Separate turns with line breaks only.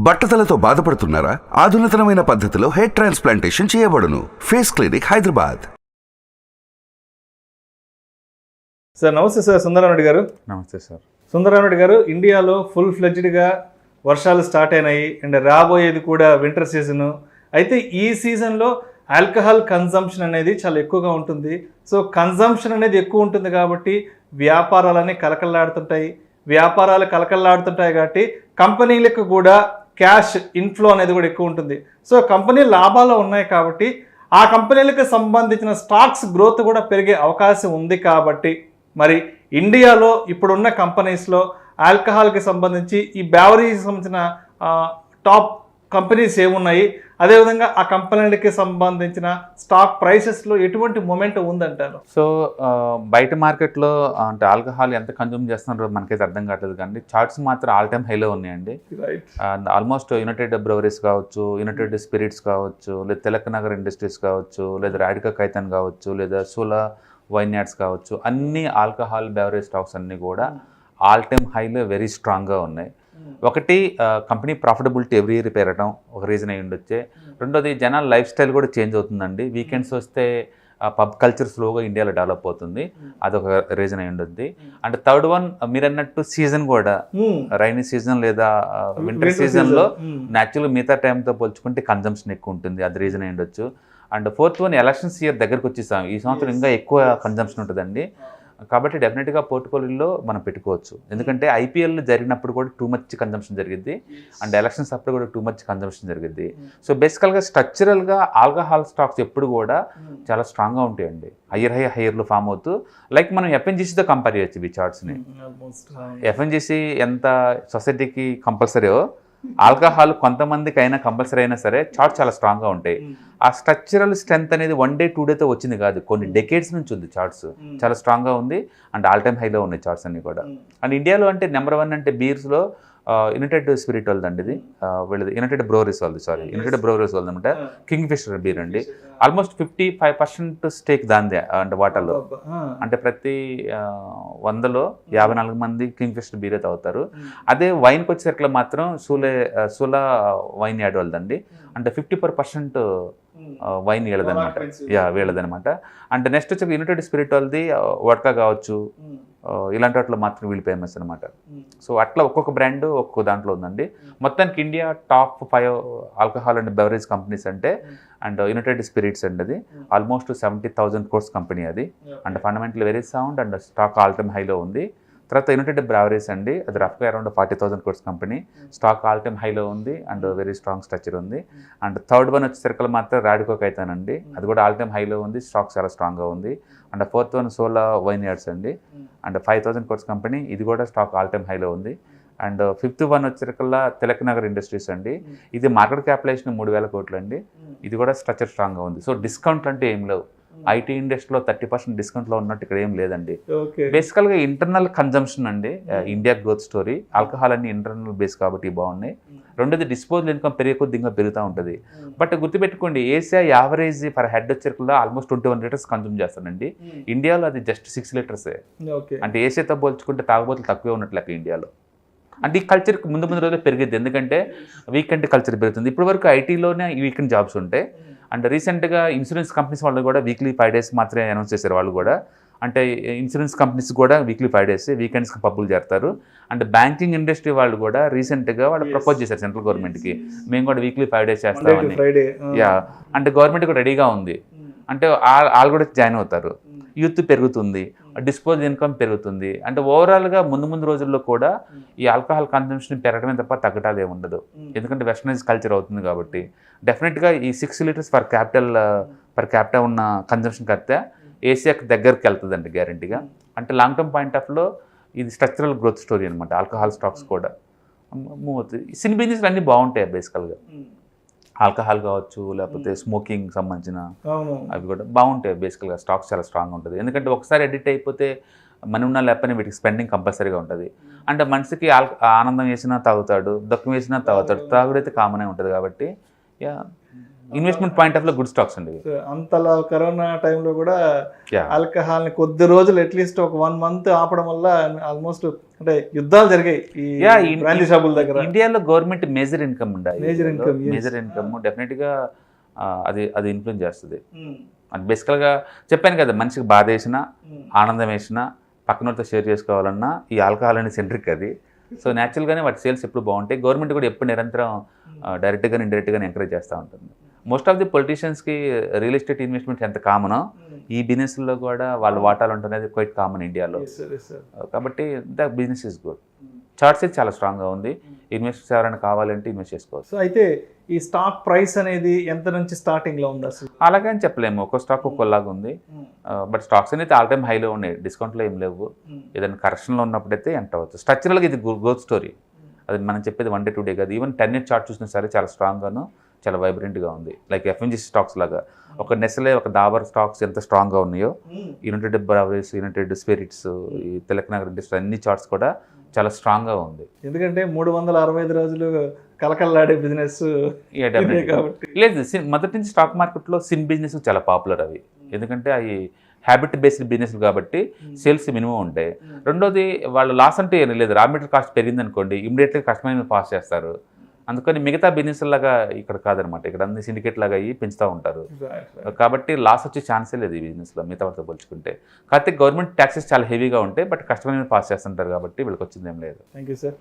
బట్టతలతో బాధపడుతున్నారా? ఆధునితనమైన పద్ధతిలో hair transplantation చేయబడును. Face clinic, Hyderabad.
సార్ నమస్తే సార్. సుందరరామరెడ్డి గారు.
నమస్తే సార్.
సుందరరామరెడ్డి గారు, ఇండియాలో ఫుల్ ఫ్లెడ్జ్డ్గా వర్షాలు స్టార్ట్ అయినాయి అండ్ రాబోయేది కూడా వింటర్ సీజను. అయితే ఈ సీజన్లో ఆల్కహాల్ కన్జంప్షన్ అనేది చాలా ఎక్కువగా ఉంటుంది. సో కన్జంప్షన్ అనేది ఎక్కువ ఉంటుంది కాబట్టి వ్యాపారాలన్నీ కలకల్లాడుతుంటాయి కాబట్టి కంపెనీలకు కూడా క్యాష్ ఇన్ఫ్లో అనేది కూడా ఎక్కువ ఉంటుంది. సో కంపెనీ లాభాల్లో ఉన్నాయి కాబట్టి ఆ కంపెనీలకు సంబంధించిన స్టాక్స్ గ్రోత్ కూడా పెరిగే అవకాశం ఉంది. కాబట్టి మరి ఇండియాలో ఇప్పుడున్న కంపెనీస్లో ఆల్కహాల్కి సంబంధించి ఈ బ్యావరేజ్కి సంబంధించిన టాప్ కంపెనీస్ ఏమున్నాయి, అదేవిధంగా ఆ కంపెనీలకి సంబంధించిన స్టాక్ ప్రైసెస్లో ఎటువంటి మొమెంట్ ఉందంటారు?
సో బయట మార్కెట్లో అంటే ఆల్కహాల్ ఎంత కన్జ్యూమ్ చేస్తున్నారో మనకైతే అర్థం కావట్లేదు, కానీ చార్ట్స్ మాత్రం ఆల్ టైమ్ హైలో ఉన్నాయండి. ఆల్మోస్ట్ యునైటెడ్ బ్రవరీస్ కావచ్చు, యునైటెడ్ స్పిరిట్స్ కావచ్చు, లేదా తిలక్ నగర్ ఇండస్ట్రీస్ కావచ్చు, లేదా రాడికా ఖైతాన్ కావచ్చు, లేదా సూలా వైన్ యార్డ్స్ కావచ్చు, అన్ని ఆల్కహాల్ బెవరేజ్ స్టాక్స్ అన్నీ కూడా ఆల్ టైమ్ హైలో వెరీ స్ట్రాంగ్గా ఉన్నాయి. ఒకటి, కంపెనీ ప్రాఫిటబిలిటీ ఎవ్రీ ఇయర్ పెరగడం ఒక రీజన్ అయ్యి ఉండొచ్చే. రెండోది, జనాల లైఫ్ స్టైల్ కూడా చేంజ్ అవుతుందండి. వీకెండ్స్ వస్తే పబ్ కల్చర్ స్లోగా ఇండియాలో డెవలప్ అవుతుంది, అదొక రీజన్ అయి ఉండొద్ది. అండ్ థర్డ్ వన్, మీరు అన్నట్టు సీజన్ కూడా రైనీ సీజన్ లేదా వింటర్ సీజన్లో న్యాచురల్గా మిగతా టైంతో పోల్చుకుంటే కన్జంప్షన్ ఎక్కువ ఉంటుంది, అది రీజన్ అయి ఉండొచ్చు. And fourth one, elections year దగ్గరకు వచ్చేసాం, ఈ సంవత్సరం ఇంకా ఎక్కువ కన్జంప్షన్ ఉంటుందండి. కాబట్టి డెఫినెట్గా పోర్ట్ఫోలియోలో మనం పెట్టుకోవచ్చు. ఎందుకంటే ఐపీఎల్ జరిగినప్పుడు కూడా టూ మచ్ కన్జంప్షన్ జరిగింది, అండ్ ఎలక్షన్స్ అప్పుడు కూడా టూ మచ్ కన్జంప్షన్ జరిగింది. సో బేసికల్గా స్ట్రక్చరల్గా ఆల్కహాల్ స్టాక్స్ ఎప్పుడు కూడా చాలా స్ట్రాంగ్గా ఉంటాయండి, హయ్యర్లో ఫామ్ అవుతూ. లైక్ మనం ఎఫ్ఎన్జీసీతో కంపేర్ చేయొచ్చు ఈ చార్ట్స్ని. ఎఫ్ఎన్జీసీ ఎంత సొసైటీకి కంపల్సరీయో, ఆల్కహాల్ కొంతమందికి అయినా కంపల్సరీ అయినా సరే చార్ట్స్ చాలా స్ట్రాంగ్గా ఉంటాయి. ఆ స్ట్రక్చరల్ స్ట్రెంత్ అనేది 1 day 2 dayతో వచ్చింది కాదు, కొన్ని డెకేడ్స్ నుంచి ఉంది. చార్ట్స్ చాలా స్ట్రాంగ్గా ఉంది అండ్ ఆల్ టైమ్ హైలో ఉన్నాయి చార్ట్స్ అన్ని కూడా. అండ్ ఇండియాలో అంటే నెంబర్ 1 అంటే బీర్స్లో యునైటెడ్ స్పిరిట్ వాళ్ళది అండి, ఇది వీళ్ళది యునైటెడ్ బ్రూవరీస్ వాళ్ళది అనమాట. కింగ్ ఫిషర్ బీర్ అండి. ఆల్మోస్ట్ 55% స్టేక్ దాందే అంటే వాటాలో. అంటే ప్రతి 100లో 54 మంది కింగ్ ఫిషర్ బీర్ అయితే అవుతారు. అదే వైన్కి వచ్చేసరికి మాత్రం సూలా వైన్ యార్డ్ వాళ్ళదండి. అంటే 54% వైన్ వీళ్ళదనమాట. అంటే నెక్స్ట్ వచ్చి యునైటెడ్ స్పిరిట్ వాళ్ళది వడ్కా కావచ్చు, ఇలాంటి వాటిలో మాత్రం వీళ్ళు ఫేమస్ అనమాట. సో అట్లా ఒక్కొక్క బ్రాండ్ ఒక్కొక్క దాంట్లో ఉందండి. మొత్తానికి India top 5 alcohol and beverage companies అంటే అండ్ యునైటెడ్ స్పిరిట్స్ అండి, అది ఆల్మోస్ట్ 70,000 crores కంపెనీ అది. And fundamental very sound and stock all time హైలో ఉంది. తర్వాత యునైటెడ్ బ్రావరీస్ అండి, అది రఫ్గా around 40,000 crores company, stock all time హైలో ఉంది అండ్ వెరీ స్ట్రాంగ్ స్ట్రక్చర్ ఉంది. అండ్ థర్డ్ వన్ వచ్చేసరికి మాత్రం రాడికా ఖైతాన్ అండి, అది కూడా ఆల్ టైమ్ హైలో ఉంది, స్టాక్ చాలా స్ట్రాంగ్గా ఉంది. And fourth one Sula vineyards అండి, అండ్ 5,000 crores కంపెనీ, ఇది కూడా స్టాక్ ఆల్ టైమ్ హైలో ఉంది. అండ్ ఫిఫ్త్ వన్ వచ్చేసరికల్లా తిలక్ నగర్ ఇండస్ట్రీస్ అండి, ఇది మార్కెట్ క్యాపిటలైజేషన్ 3,000 కోట్లు అండి, ఇది కూడా స్ట్రక్చర్ స్ట్రాంగ్గా ఉంది. సో డిస్కౌంట్ అంటే ఏం లేవు, ఐటీ ఇండస్ట్రీలో 30% డిస్కౌంట్లో ఉన్నట్టు ఇక్కడ ఏం లేదండి. బేసికల్గా ఇంటర్నల్ కన్జంప్షన్ అండి ఇండియా గ్రోత్ స్టోరీ. ఆల్కహాల్ అన్ని ఇంటర్నల్ బేస్ కాబట్టి బాగున్నాయి. రెండోది, డిస్పోజల్ ఇన్కమ్ పెరిగే కొద్ది ఇంకా పెరుగుతూ ఉంటుంది. బట్ గుర్తుపెట్టుకోండి, ఏషియా యావరేజ్ పర్ హెడ్ వచ్చేసరికి ఆల్మోస్ట్ 21 liters కన్జ్యూమ్ చేస్తానండి. ఇండియాలో అది జస్ట్ 6 liters. అంటే ఏషియాతో పోల్చుకుంటే తాగుబోతులు తక్కువే ఉన్నట్లు లెక్క ఇండియాలో. అంటే ఈ కల్చర్ ముందు రోజులు పెరిగిద్ది, ఎందుకంటే వీకెండ్ కల్చర్ పెరుగుతుంది. ఇప్పటి వరకు ఐటీలోనే ఈ వీకెండ్ జాబ్స్ ఉంటాయి. అండ్ రీసెంట్గా ఇన్సూరెన్స్ కంపెనీస్ వాళ్ళు కూడా వీక్లీ 5 days మాత్రమే అనౌన్స్ చేశారు వాళ్ళు కూడా. అంటే ఇన్సూరెన్స్ కంపెనీస్ కూడా వీక్లీ 5 days వీకెండ్స్కి పబ్బులు చేస్తారు. అండ్ బ్యాంకింగ్ ఇండస్ట్రీ వాళ్ళు కూడా రీసెంట్గా వాళ్ళు ప్రపోజ్ చేశారు సెంట్రల్ గవర్నమెంట్కి, మేము కూడా వీక్లీ 5 days చేస్తామని. అంటే గవర్నమెంట్ కూడా రెడీగా ఉంది. అంటే వాళ్ళు కూడా జాయిన్ అవుతారు, యూత్ పెరుగుతుంది, డిస్పోజల్ ఇన్కమ్ పెరుగుతుంది. అంటే ఓవరాల్గా ముందు రోజుల్లో కూడా ఈ ఆల్కహాల్ కన్జంప్షన్ పెరగడమే తప్ప తగ్గటాలు ఏమి ఉండదు, ఎందుకంటే వెస్టర్నైజ్ కల్చర్ అవుతుంది కాబట్టి. డెఫినెట్గా ఈ 6 liters పర్ క్యాపిటల్ ఉన్న కన్జంప్షన్ కడితే ఏషియాకి దగ్గరికి వెళ్తుందండి గ్యారంటీగా. అంటే లాంగ్ టర్మ్ పాయింట్ ఆఫ్లో ఇది స్ట్రక్చరల్ గ్రోత్ స్టోరీ అనమాట. ఆల్కహాల్ స్టాక్స్ కూడా మూవ్ అవుతుంది. సిన్ బిజినెస్లు అన్నీ బాగుంటాయి బేసికల్గా, ఆల్కహాల్ కావచ్చు లేకపోతే స్మోకింగ్ సంబంధించిన అవి కూడా బాగుంటాయి. బేసికల్గా స్టాక్స్ చాలా స్ట్రాంగ్ ఉంటుంది, ఎందుకంటే ఒకసారి ఎడిట్ అయిపోతే మనీ ఉన్నా లేకపోయినా వీటికి స్పెండింగ్ కంపల్సరీగా ఉంటుంది. అంటే మనిషికి ఆనందం వేసినా తాగుతాడు, దుఃఖం వేసినా తాగుతాడు, తాగుడైతే కామనే ఉంటుంది. కాబట్టి ఇన్వెస్ట్మెంట్ పాయింట్ ఆఫ్ లో గుడ్ స్టాక్స్ అండి.
అంతలా కరోనా టైంలో కూడా ఆల్కహాల్ని కొద్ది రోజులు అట్లీస్ట్ ఒక 1 month ఆపడం వల్ల ఆల్మోస్ట్ అంటే యుద్ధాలు జరిగాయి ఈ
Yeah,
బ్రాందీ షాపుల దగ్గర.
ఇండియాలో గవర్నమెంట్ మేజర్ ఇన్కమ్ ఉండాలి,
Major income, yes.
Major income డెఫినెట్గా అది ఇన్ఫ్లుయెన్స్ చేస్తుంది. అది బేసికల్గా చెప్పాను కదా, మనిషికి బాధ వేసినా ఆనందం వేసినా పక్కనతో షేర్ చేసుకోవాలన్నా ఈ ఆల్కహాల్ అనే సెంట్రిక్ అది. సో న్యాచురల్గానే వాటి సేల్స్ ఎప్పుడు బాగుంటాయి. గవర్నమెంట్ కూడా ఎప్పుడు నిరంతరం డైరెక్ట్గా ఇండైరెక్ట్గా ఎంకరేజ్ చేస్తూ ఉంటుంది. మోస్ట్ ఆఫ్ ది పొలిటీషియన్స్కి రియల్ ఎస్టేట్ ఇన్వెస్ట్మెంట్స్ ఎంత కామనో ఈ బిజినెస్లో కూడా వాళ్ళ వాటాలు ఉంటుంది క్వైట్ కామన్ ఇండియాలో. కాబట్టి the business is good. Charts అయితే చాలా స్ట్రాంగ్గా ఉంది. ఇన్వెస్టర్స్ ఎవరైనా కావాలంటే ఇన్వెస్ట్ చేసుకోవచ్చు.
సో అయితే ఈ స్టాక్ ప్రైస్ అనేది ఎంత నుంచి స్టార్టింగ్లో ఉంది అసలు?
అలాగే అని చెప్పలేము, ఒక్కో స్టాక్ ఒక్కోలాగా ఉంది. బట్ స్టాక్స్ అనేది ఆల్ టైమ్ హైలో ఉన్నాయి, డిస్కౌంట్లో ఏం లేవు. ఏదైనా కరెక్షన్లో ఉన్నప్పుడైతే ఎంటర్ అవ్వచ్చు. స్ట్రక్చరల్గా ఇది గ్రోత్ స్టోరీ. అది మనం చెప్పేది 1 day 2 day కాదు. ఈవెన్ 10 year చార్ట్ చూసినా సరే చాలా స్ట్రాంగ్గాను చాలా వైబ్రెంట్గా ఉంది. లైక్ ఎఫ్ఎంజీ స్టాక్స్ లాగా ఒక నెస్లే, ఒక డాబర్ స్టాక్స్ ఎంత స్ట్రాంగ్గా ఉన్నాయో, యునైటెడ్ బ్రెవరీస్, యునైటెడ్ స్పిరిట్స్, ఈ తిలక్ ఇండస్ట్రీ అన్ని చార్ట్స్ కూడా చాలా స్ట్రాంగ్గా ఉంది.
ఎందుకంటే 365 రోజులు కలకల్లాడే బిజినెస్ కాబట్టి.
లేదు, మొదటి నుంచి స్టాక్ మార్కెట్లో సిన్ బిజినెస్ చాలా పాపులర్ అవి. ఎందుకంటే అవి హ్యాబిట్ బేస్డ్ బిజినెస్ కాబట్టి సేల్స్ మినిమం ఉంటాయి. రెండోది వాళ్ళు లాస్ అంటే ఏం లేదు, రా మెటీరియల్ కాస్ట్ పెరిగింది అనుకోండి ఇమీడియట్గా కస్టమర్ మీద పాస్ చేస్తారు. అందుకని మిగతా బిజినెస్ లాగా ఇక్కడ కాదనమాట, ఇక్కడ అన్ని సిండికేట్ లాగా అయ్యి పెంచుతూ ఉంటారు. కాబట్టి లాస్ వచ్చే ఛాన్సే లేదు ఈ బిజినెస్లో మిగతా వాటితో పోల్చుకుంటే. కాకపోతే గవర్నమెంట్ ట్యాక్సెస్ చాలా హెవీగా ఉంటాయి, బట్ కస్టమర్ మీద పాస్ చేస్తుంటారు కాబట్టి వీళ్ళకి వచ్చింది ఏం లేదు.
Thank you sir.